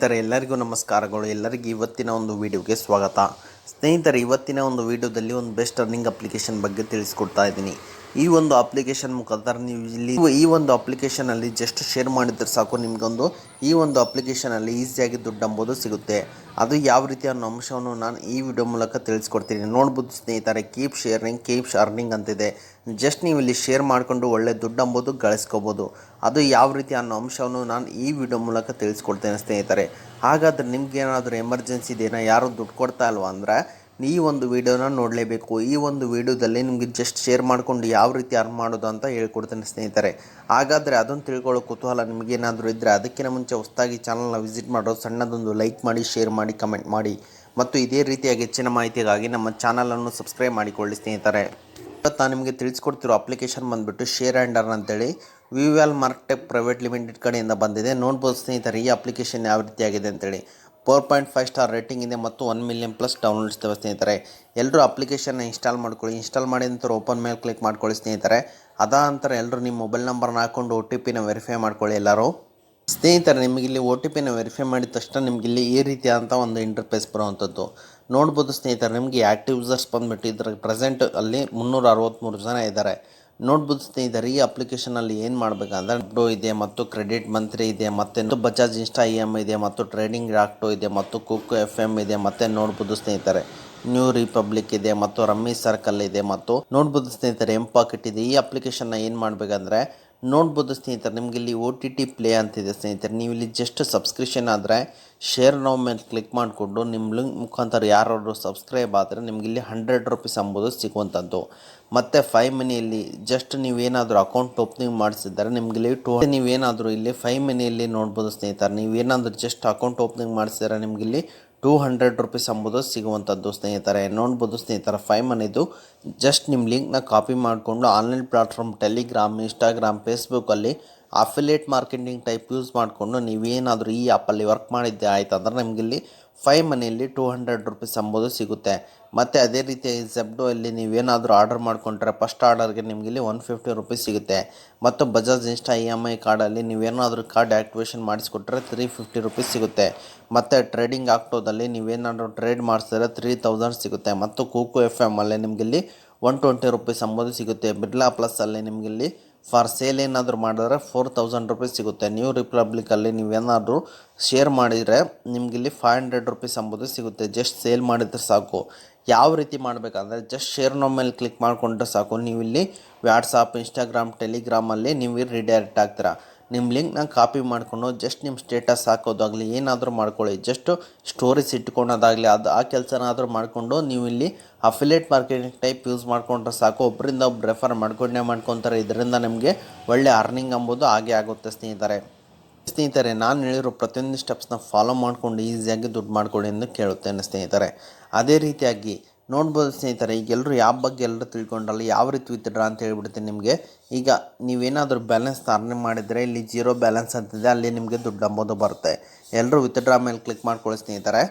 ಸ್ನೇಹಿತರೆ ಎಲ್ಲರಿಗೂ ನಮಸ್ಕಾರಗಳು. ಎಲ್ಲರಿಗೂ ಇವತ್ತಿನ ಒಂದು ವಿಡಿಯೋಗೆ ಸ್ವಾಗತ. ಸ್ನೇಹಿತರೆ, ಇವತ್ತಿನ ಒಂದು ವಿಡಿಯೋದಲ್ಲಿ ಒಂದು ಬೆಸ್ಟ್ ಅರ್ನಿಂಗ್ ಅಪ್ಲಿಕೇಶನ್ ಬಗ್ಗೆ ತಿಳಿಸ್ಕೊಡ್ತಾ ಇದ್ದೀನಿ. ಈ ಒಂದು ಅಪ್ಲಿಕೇಶನ್ ಮುಖಾಂತರ ನೀವು ಇಲ್ಲಿ ಈ ಒಂದು ಅಪ್ಲಿಕೇಶನಲ್ಲಿ ಜಸ್ಟ್ ಶೇರ್ ಮಾಡಿದ್ರೆ ಸಾಕು, ನಿಮಗೊಂದು ಈ ಒಂದು ಅಪ್ಲಿಕೇಶನಲ್ಲಿ ಈಸಿಯಾಗಿ ದುಡ್ಡು ಅಂಬೋದು ಸಿಗುತ್ತೆ. ಅದು ಯಾವ ರೀತಿ ಅನ್ನೋ ಅಂಶವನ್ನು ನಾನು ಈ ವಿಡಿಯೋ ಮೂಲಕ ತಿಳಿಸ್ಕೊಡ್ತೀನಿ. ನೋಡ್ಬೋದು ಸ್ನೇಹಿತರೆ, ಕೀಪ್ ಶೇರಿಂಗ್ ಕೀಪ್ ಅರ್ನಿಂಗ್ ಅಂತಿದೆ. ಜಸ್ಟ್ ನೀವು ಇಲ್ಲಿ ಶೇರ್ ಮಾಡಿಕೊಂಡು ಒಳ್ಳೆ ದುಡ್ಡು ಅಂಬೋದು ಗಳಿಸ್ಕೋಬೋದು. ಅದು ಯಾವ ರೀತಿ ಅನ್ನೋ ಅಂಶವನ್ನು ನಾನು ಈ ವಿಡಿಯೋ ಮೂಲಕ ತಿಳಿಸ್ಕೊಡ್ತೇನೆ ಸ್ನೇಹಿತರೆ. ಹಾಗಾದರೆ ನಿಮ್ಗೇನಾದರೂ ಎಮರ್ಜೆನ್ಸಿ ಇದೆಯಾ, ಯಾರು ದುಡ್ಡು ಕೊಡ್ತಾ ಇಲ್ವಾ ಅಂದರೆ ಈ ಒಂದು ವಿಡಿಯೋನ ನೋಡಲೇಬೇಕು. ಈ ಒಂದು ವಿಡಿಯೋದಲ್ಲಿ ನಿಮಗೆ ಜಸ್ಟ್ ಶೇರ್ ಮಾಡಿಕೊಂಡು ಯಾವ ರೀತಿ ಅರ್ನ್ ಮಾಡೋದು ಅಂತ ಹೇಳ್ಕೊಡ್ತೇನೆ ಸ್ನೇಹಿತರೆ. ಹಾಗಾದರೆ ಅದನ್ನು ತಿಳ್ಕೊಳ್ಳೋ ಕುತೂಹಲ ನಿಮಗೇನಾದರೂ ಇದ್ದರೆ ಅದಕ್ಕಿಂತ ಮುಂಚೆ ಹೊಸದಾಗಿ ಚಾನಲ್ನ ವಿಸಿಟ್ ಮಾಡೋದು, ಸಣ್ಣದೊಂದು ಲೈಕ್ ಮಾಡಿ, ಶೇರ್ ಮಾಡಿ, ಕಮೆಂಟ್ ಮಾಡಿ ಮತ್ತು ಇದೇ ರೀತಿಯಾಗಿ ಹೆಚ್ಚಿನ ಮಾಹಿತಿಗಾಗಿ ನಮ್ಮ ಚಾನಲನ್ನು ಸಬ್ಸ್ಕ್ರೈಬ್ ಮಾಡಿಕೊಳ್ಳಿ ಸ್ನೇಹಿತರೆ. ಇವತ್ತು ನಾನು ನಿಮಗೆ ತಿಳಿಸ್ಕೊಡ್ತಿರೋ ಅಪ್ಲಿಕೇಶನ್ ಬಂದುಬಿಟ್ಟು ಶೇರ್ ಆ್ಯಂಡ್ ಅರ್ನ್ ಅಂತೇಳಿ ವಿವ್ಯಾಲ್ ಮಾರ್ಕೆಟೆಕ್ ಪ್ರೈವೇಟ್ ಲಿಮಿಟೆಡ್ ಕಡೆಯಿಂದ ಬಂದಿದೆ. ನೋಡ್ಬೋದು ಸ್ನೇಹಿತರೆ, ಈ ಅಪ್ಲಿಕೇಶನ್ ಯಾವ ರೀತಿಯಾಗಿದೆ ಅಂತೇಳಿ 4.5 ಸ್ಟಾರ್ ರೇಟಿಂಗ್ ಇದೆ ಮತ್ತು 1 ಮಿಲಿಯನ್ ಪ್ಲಸ್ ಡೌನ್ಲೋಡ್ಸ್ ಇದ್ದಾವೆ ಸ್ನೇಹಿತರೆ. ಎಲ್ಲರೂ ಅಪ್ಲಿಕೇಶನ್ನ ಇನ್ಸ್ಟಾಲ್ ಮಾಡ್ಕೊಳ್ಳಿ. ಇನ್ಸ್ಟಾಲ್ ಮಾಡಿದ ನಂತರ ಓಪನ್ ಮೇಲೆ ಕ್ಲಿಕ್ ಮಾಡ್ಕೊಳ್ಳಿ ಸ್ನೇಹಿತರೆ. ಅದ ನಂತರ ಎಲ್ಲರೂ ನಿಮ್ಮ ಮೊಬೈಲ್ ನಂಬರ್ನ ಹಾಕ್ಕೊಂಡು OTPನ ವೆರಿಫೈ ಮಾಡ್ಕೊಳ್ಳಿ ಎಲ್ಲರೂ ಸ್ನೇಹಿತರೆ. ನಿಮಗಿಲ್ಲಿ OTPನ ವೆರಿಫೈ ಮಾಡಿದ ತಕ್ಷಣ ನಿಮಗಿಲ್ಲಿ ಈ ರೀತಿಯಾದಂಥ ಒಂದು ಇಂಟರ್ಫೇಸ್ ಬರುವಂಥದ್ದು ನೋಡ್ಬೋದು ಸ್ನೇಹಿತರೆ. ನಿಮಗೆ ಆ್ಯಕ್ಟಿವ್ ಯೂಸರ್ಸ್ ಬಂದುಬಿಟ್ಟು ಇದರ ಪ್ರೆಸೆಂಟ್ ಅಲ್ಲಿ 363 ಜನ ಇದ್ದಾರೆ. ನೋಡ್ಬೋದು ಸ್ನೇಹಿತರೆ, ಈ ಅಪ್ಲಿಕೇಶನಲ್ಲಿ ಏನು ಮಾಡಬೇಕಂದ್ರೆ ಡೋ ಇದೆ ಮತ್ತು ಕ್ರೆಡಿಟ್ ಮಂತ್ರಿ ಇದೆ ಮತ್ತು ಬಜಾಜ್ ಇನ್ಸ್ಟಾ EM ಇದೆ ಮತ್ತು ಟ್ರೇಡಿಂಗ್ ರಾಕ್ಟೋ ಇದೆ ಮತ್ತು ಕುಕ್ FM ಇದೆ. ಮತ್ತು ನೋಡ್ಬೋದು ಸ್ನೇಹಿತರೆ, ನ್ಯೂ ರಿಪಬ್ಲಿಕ್ ಇದೆ ಮತ್ತು ರಮ್ಮಿ ಸರ್ಕಲ್ ಇದೆ ಮತ್ತು ನೋಡ್ಬೋದು ಸ್ನೇಹಿತರೆ, M-Pocket ಇದೆ. ಈ ಅಪ್ಲಿಕೇಶನ್ನ ಏನು ಮಾಡಬೇಕಂದ್ರೆ ನೋಡ್ಬೋದು ಸ್ನೇಹಿತರೆ, ನಿಮಗೆ ಇಲ್ಲಿ OTT ಪ್ಲೇ ಅಂತಿದೆ ಸ್ನೇಹಿತರೆ. ನೀವು ಇಲ್ಲಿ ಜಸ್ಟ್ ಸಬ್ಸ್ಕ್ರಿಪ್ಷನ್ ಆದರೆ ಶೇರ್ ನೌ ಮೇಲೆ ಕ್ಲಿಕ್ ಮಾಡಿಕೊಂಡು ನಿಮ್ಮ ಲಿಂಕ್ ಮುಖಾಂತರ ಯಾರಾದರೂ ಸಬ್ಸ್ಕ್ರೈಬ್ ಆದರೆ ನಿಮಗೆ ಇಲ್ಲಿ 100 ರೂಪೀಸ್ ಅಂಬೋದು ಸಿಗುವಂಥದ್ದು. ಮತ್ತು 5 ಮನಿಯಲ್ಲಿ ಜಸ್ಟ್ ನೀವೇನಾದರೂ ಅಕೌಂಟ್ ಓಪನಿಂಗ್ ಮಾಡಿಸಿದ್ದಾರೆ ನಿಮಗೆ ಇಲ್ಲಿ ನೀವೇನಾದರೂ ಇಲ್ಲಿ 5 ಮನಿಯಲ್ಲಿ ನೋಡ್ಬೋದು ಸ್ನೇಹಿತರೆ, ನೀವೇನಾದರೂ ಜಸ್ಟ್ ಅಕೌಂಟ್ ಓಪನಿಂಗ್ ಮಾಡಿಸಿದರೆ ನಿಮಗೆ ಇಲ್ಲಿ 200 ರೂಪೀಸ್ ಅಂಬೋದು ಸಿಗುವಂಥದ್ದು ಸ್ನೇಹಿತರೆ. ನೋಡ್ಬೋದು ಸ್ನೇಹಿತರೆ, 5 ಮನಿದು ಜಸ್ಟ್ ನಿಮ್ಮ ಲಿಂಕ್ನ ಕಾಪಿ ಮಾಡಿಕೊಂಡು ಆನ್ಲೈನ್ ಪ್ಲಾಟ್ಫಾರ್ಮ್ ಟೆಲಿಗ್ರಾಮ್, ಇನ್ಸ್ಟಾಗ್ರಾಮ್, ಫೇಸ್ಬುಕ್ಕಲ್ಲಿ ಅಫಿಲಿಯೇಟ್ ಮಾರ್ಕೆಟಿಂಗ್ ಟೈಪ್ ಯೂಸ್ ಮಾಡಿಕೊಂಡು ನೀವೇನಾದರೂ ಈ ಆ್ಯಪಲ್ಲಿ ವರ್ಕ್ ಮಾಡಿದ್ದೆ ಆಯ್ತು ಅಂದ್ರೆ ನಿಮಗಿಲ್ಲಿ 5 ಮನಿಯಲ್ಲಿ 200 ರೂಪೀಸ್ ಅಂಬೋದು ಸಿಗುತ್ತೆ. ಮತ್ತು ಅದೇ ರೀತಿ ಝೆಪ್ಟೋ ಅಲ್ಲಿ ನೀವೇನಾದರೂ ಆರ್ಡರ್ ಮಾಡ್ಕೊಂಡ್ರೆ ಫಸ್ಟ್ ಆರ್ಡರ್ಗೆ ನಿಮಗಿಲ್ಲಿ 150 ರೂಪೀಸ್ ಸಿಗುತ್ತೆ. ಮತ್ತು ಬಜಾಜ್ ಇನ್ಸ್ಟಾ EMI ಕಾರ್ಡಲ್ಲಿ ನೀವೇನಾದರೂ ಕಾರ್ಡ್ ಆ್ಯಕ್ಟಿವೇಷನ್ ಮಾಡಿಸ್ಕೊಟ್ರೆ 350 ರೂಪೀಸ್ ಸಿಗುತ್ತೆ. ಮತ್ತು ಟ್ರೇಡಿಂಗ್ ಆಕ್ಟೋದಲ್ಲಿ ನೀವೇನಾದರೂ ಟ್ರೇಡ್ ಮಾಡಿಸಿದ್ರೆ 3000 ಸಿಗುತ್ತೆ. ಮತ್ತು ಕೂಕು FM ಅಲ್ಲಿ ನಿಮಗಿಲ್ಲಿ 120 ರೂಪೀಸ್ ಅಂಬೋದು ಸಿಗುತ್ತೆ. ಬಿರ್ಲಾ ಪ್ಲಸ್ಸಲ್ಲಿ ನಿಮಗಿಲ್ಲಿ ಫಾರ್ ಸೇಲ್ ಏನಾದರೂ ಮಾಡಿದ್ರೆ 4000 ರೂಪೀಸ್ ಸಿಗುತ್ತೆ. ನ್ಯೂ ರಿಪಬ್ಲಿಕಲ್ಲಿ ನೀವೇನಾದರೂ ಶೇರ್ ಮಾಡಿದರೆ ನಿಮಗಿಲ್ಲಿ 500 ರೂಪೀಸ್ ಅಂಬೋದು ಸಿಗುತ್ತೆ. ಜಸ್ಟ್ ಸೇಲ್ ಮಾಡಿದರೆ ಸಾಕು. ಯಾವ ರೀತಿ ಮಾಡಬೇಕಂದ್ರೆ ಜಸ್ಟ್ ಶೇರ್ ನೋ ಮೇಲೆ ಕ್ಲಿಕ್ ಮಾಡಿಕೊಂಡ್ರೆ ಸಾಕು, ನೀವು ಇಲ್ಲಿ ವಾಟ್ಸಾಪ್, ಇನ್ಸ್ಟಾಗ್ರಾಮ್, ಟೆಲಿಗ್ರಾಮಲ್ಲಿ ನೀವು ರಿಡೈರೆಕ್ಟ್ ಆಗ್ತೀರಾ. ನಿಮ್ಮ ಲಿಂಕ್ನ ಕಾಪಿ ಮಾಡಿಕೊಂಡು ಜಸ್ಟ್ ನಿಮ್ಮ ಸ್ಟೇಟಸ್ ಹಾಕೋದಾಗಲಿ ಏನಾದರೂ ಮಾಡ್ಕೊಳ್ಳಿ, ಜಸ್ಟ್ ಸ್ಟೋರೀಸ್ ಇಟ್ಕೊಳೋದಾಗಲಿ ಆ ಕೆಲಸನಾದರೂ ಮಾಡಿಕೊಂಡು ನೀವು ಇಲ್ಲಿ ಅಫಿಲಿಯೇಟ್ ಮಾರ್ಕೆಟಿಂಗ್ ಟೈಪ್ ಯೂಸ್ ಮಾಡಿಕೊಂಡ್ರೆ ಸಾಕು. ಒಬ್ಬರಿಂದ ಒಬ್ರು ರೆಫರ್ ಮಾಡ್ಕೊತಾರೆ. ಇದರಿಂದ ನಿಮಗೆ ಒಳ್ಳೆ ಅರ್ನಿಂಗ್ ಅಂಬೋದು ಹಾಗೆ ಆಗುತ್ತೆ ಸ್ನೇಹಿತರೆ. ನಾನು ಹೇಳಿರೋ ಪ್ರತಿಯೊಂದು ಸ್ಟೆಪ್ಸ್ನ ಫಾಲೋ ಮಾಡಿಕೊಂಡು ಈಸಿಯಾಗಿ ದುಡ್ಡು ಮಾಡ್ಕೊಳ್ಳಿ ಎಂದು ಕೇಳುತ್ತೇನೆ ಸ್ನೇಹಿತರೆ. ಅದೇ ರೀತಿಯಾಗಿ ನೋಡ್ಬೋದು ಸ್ನೇಹಿತರೆ, ಈಗ ಎಲ್ಲರೂ ಯಾವ ಬಗ್ಗೆ ಎಲ್ಲರೂ ತಿಳ್ಕೊಂಡ್ರಲ್ಲ, ಯಾವ ರೀತಿ ವಿತ್ಡ್ರಾ ಅಂತ ಹೇಳ್ಬಿಡ್ತೀನಿ ನಿಮಗೆ. ಈಗ ನೀವೇನಾದರೂ ಬ್ಯಾಲೆನ್ಸ್ ಅರ್ನಿಂಗ್ ಮಾಡಿದರೆ ಇಲ್ಲಿ 0 ಬ್ಯಾಲೆನ್ಸ್ ಅಂತಿದೆ, ಅಲ್ಲಿ ನಿಮಗೆ ದುಡ್ಡು ಅಂಬೋದು ಬರುತ್ತೆ. ಎಲ್ಲರೂ ವಿತ್ಡ್ರಾ ಮೇಲೆ ಕ್ಲಿಕ್ ಮಾಡ್ಕೊಳ್ಳಿ ಸ್ನೇಹಿತರೆ.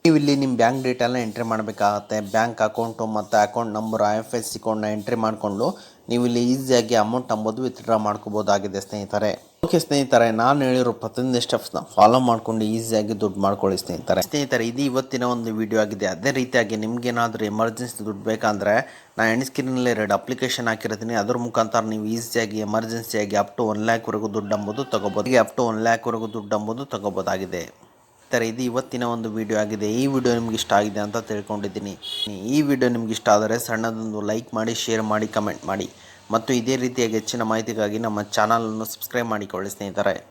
ನೀವು ಇಲ್ಲಿ ನಿಮ್ಮ ಬ್ಯಾಂಕ್ ಡೀಟೇಲ್ನ ಎಂಟ್ರಿ ಮಾಡಬೇಕಾಗತ್ತೆ. ಬ್ಯಾಂಕ್ ಅಕೌಂಟು ಮತ್ತು ಅಕೌಂಟ್ ನಂಬರ್, IFSC ಕೋಡ್ನ ಎಂಟ್ರಿ ಮಾಡಿಕೊಂಡು ನೀವು ಇಲ್ಲಿ ಈಸಿಯಾಗಿ ಅಮೌಂಟ್ ಅಂಬೋದು ವಿತ್ಡ್ರಾ ಮಾಡ್ಕೋಬೋದಾಗಿದೆ ಸ್ನೇಹಿತರೆ. ಓಕೆ ಸ್ನೇಹಿತರೆ, ನಾನು ಹೇಳಿರೋ ಪ್ರತಿಯೊಂದು ಸ್ಟೆಪ್ಸ್ನ ಫಾಲೋ ಮಾಡಿಕೊಂಡು ಈಸಿಯಾಗಿ ದುಡ್ಡು ಮಾಡ್ಕೊಳ್ಳಿ ಸ್ನೇಹಿತರೆ. ಇದು ಇವತ್ತಿನ ಒಂದು ವಿಡಿಯೋ ಆಗಿದೆ. ಅದೇ ರೀತಿಯಾಗಿ ನಿಮಗೇನಾದರೂ ಎಮರ್ಜೆನ್ಸಿ ದುಡ್ಡು ಬೇಕಂದರೆ ನಾನು ಎಂಡ್ ಸ್ಕ್ರೀನಲ್ಲಿ 2 ಅಪ್ಲಿಕೇಶನ್ ಹಾಕಿರ್ತೀನಿ. ಅದ್ರ ಮುಖಾಂತರ ನೀವು ಈಸಿಯಾಗಿ ಎಮರ್ಜೆನ್ಸಿಯಾಗಿ ಅಪ್ ಟು 1 ಲ್ಯಾಕ್ವರೆಗೂ ದುಡ್ಡು ಅಂಬೋದು ತೊಗೋಬೋದು. ಹೀಗೆ ಅಪ್ ಟು 1 ಲ್ಯಾಕ್ವರೆಗೂ ದುಡ್ಡು ಅಂಬೋದು ತೊಗೋಬೋದಾಗಿದೆ. ಇದು ಇವತ್ತಿನ ಒಂದು ವಿಡಿಯೋ ಆಗಿದೆ. ಈ ವಿಡಿಯೋ ನಿಮ್ಗೆ ಇಷ್ಟ ಆಗಿದೆ ಅಂತ ತಿಳ್ಕೊಂಡಿದ್ದೀನಿ. ಈ ವಿಡಿಯೋ ನಿಮ್ಗೆ ಇಷ್ಟ ಆದರೆ ಸಣ್ಣದೊಂದು ಲೈಕ್ ಮಾಡಿ, ಶೇರ್ ಮಾಡಿ, ಕಮೆಂಟ್ ಮಾಡಿ ಮತ್ತು ಇದೇ ರೀತಿಯಾಗಿ ಹೆಚ್ಚಿನ ಮಾಹಿತಿಗಾಗಿ ನಮ್ಮ ಚಾನಲನ್ನು ಸಬ್ಸ್ಕ್ರೈಬ್ ಮಾಡಿಕೊಳ್ಳಿ ಸ್ನೇಹಿತರೆ.